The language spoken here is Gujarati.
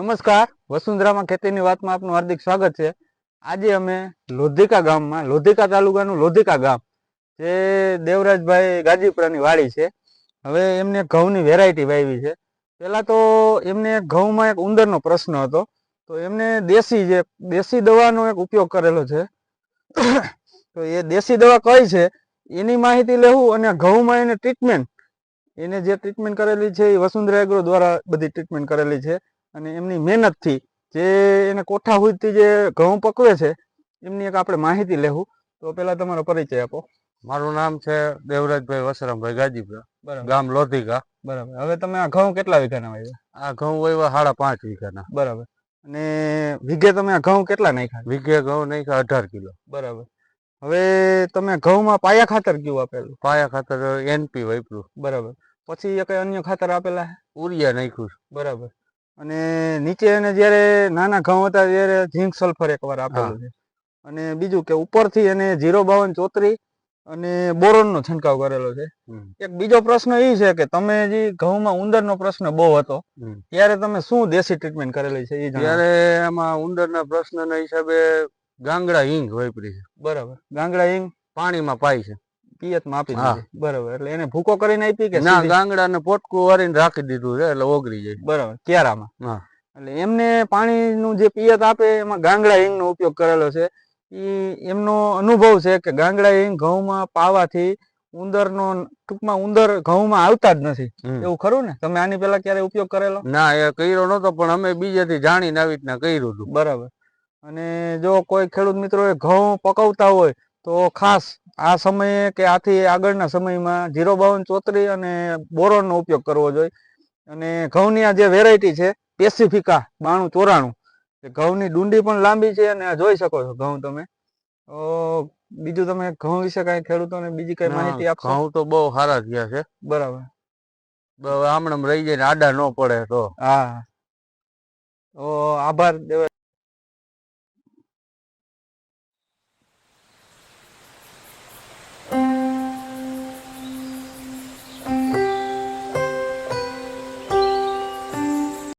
નમસ્કાર, વસુંધરામાં ખેતીની વાતમાં આપનું હાર્દિક સ્વાગત છે। આજે અમે લોધિકા ગામમાં, લોધિકા તાલુકાનું લોધિકા ગામ, જે દેવરાજભાઈ ગાજીપુરાની વાડી છે। હવે એમને ઘઉંની વેરાયટી વાવી છે। પહેલાં તો એમને ઘઉંમાં એક ઉંદરનો પ્રશ્ન હતો, તો એમને દેશી દવાનો એક ઉપયોગ કરેલો છે। તો એ દેશી દવા કઈ છે એની માહિતી લેવું, અને ઘઉંમાં એને ટ્રીટમેન્ટ, એને જે ટ્રીટમેન્ટ કરેલી છે એ વસુંધરા એગ્રો દ્વારા બધી ટ્રીટમેન્ટ કરેલી છે। અને એમની મહેનતથી જે એને કોઠા હુધથી જે ઘઉં પકવે છે એમની એક આપણે માહિતી લેવું। તો પહેલા તમારો પરિચય આપો। મારું નામ છે દેવરાજભાઈ વસરામભાઈ ગાજીપુરા, બરાબર, ગામ લોધિકા। બરાબર। હવે તમે આ ઘઉં કેટલા વીઘાના વાવ્યા? આ ઘઉં વાવ્યા 5.5 વીઘાના। બરાબર। અને વીઘે તમે આ ઘઉં કેટલા નાખ્યા? વીઘે ઘઉં નાખ્યા 18 કિલો। બરાબર। હવે તમે ઘઉંમાં પાયા ખાતર કેવું આપેલું? પાયા ખાતર NP વાપર્યું। બરાબર। પછી કઈ અન્ય ખાતર આપેલા? ઉરિયા નાખ્યું। બરાબર। અને નીચે એને જ્યારે નાના ઘઉં હતા ત્યારે ઝીંક સલ્ફર એકવાર આપેલું છે, અને બીજું કે ઉપરથી એને 052 અને બોરોનનો છંટકાવ કરેલો છે। એક બીજો પ્રશ્ન એ છે કે તમે જે ઘઉંમાં ઉંદરનો પ્રશ્ન બહુ હતો ત્યારે તમે શું દેશી ટ્રીટમેન્ટ કરેલી છે એ જણાવો। ત્યારે એમાં ઉંદરના પ્રશ્નના હિસાબે ગાંગડા હિંગ વાપરી છે। બરાબર। ગાંગડા હિંગ પાણીમાં પાય છે, પિયતમાં આપી દીધી। બરાબર। એટલે એને ભૂકો કરીને આપી કે ના, ગાંગડાને પોટકું વારીને રાખી દીધું છે એટલે ઓગળી જાય। બરાબર, ક્યારામાં। હા, એટલે એમને પાણીનું જે પિયત આપે એમાં ગાંગડા હિંગનો ઉપયોગ કરેલો છે। એમનો અનુભવ છે કે ગાંગડા હિંગ ઘઉંમાં પાવાથી ઉંદરનો, ટૂંકમાં ઉંદર ઘઉંમાં આવતા જ નથી, એવું ખરું ને? તમે આની પહેલા ક્યારે ઉપયોગ કરેલો? ના, એ કર્યો નતો, પણ અમે બીજેથી જાણીને આવી રીતના કર્યું હતું। બરાબર। અને જો કોઈ ખેડૂત મિત્રોએ ઘઉં પકવતા હોય તો ખાસ આ સમયે કે આથી આગળના સમયમાં 052 અને બોરોનનો ઉપયોગ કરવો જોઈએ। અને ઘઉંની આ જે વેરાયટી છે પેસિફિકા 9294, ઘઉંની ડુંડી પણ લાંબી છે, અને આ જોઈ શકો છો ઘઉં તમે। બીજું તમે ઘઉં વિશે કઈ ખેડૂતોને બીજી કઈ માહિતી આપશો? ઘઉં તો બહુ સારા થયા છે। બરાબર। આમણામ રહી જાય ને આડા ન પડે તો। હા, તો આભાર દેવ।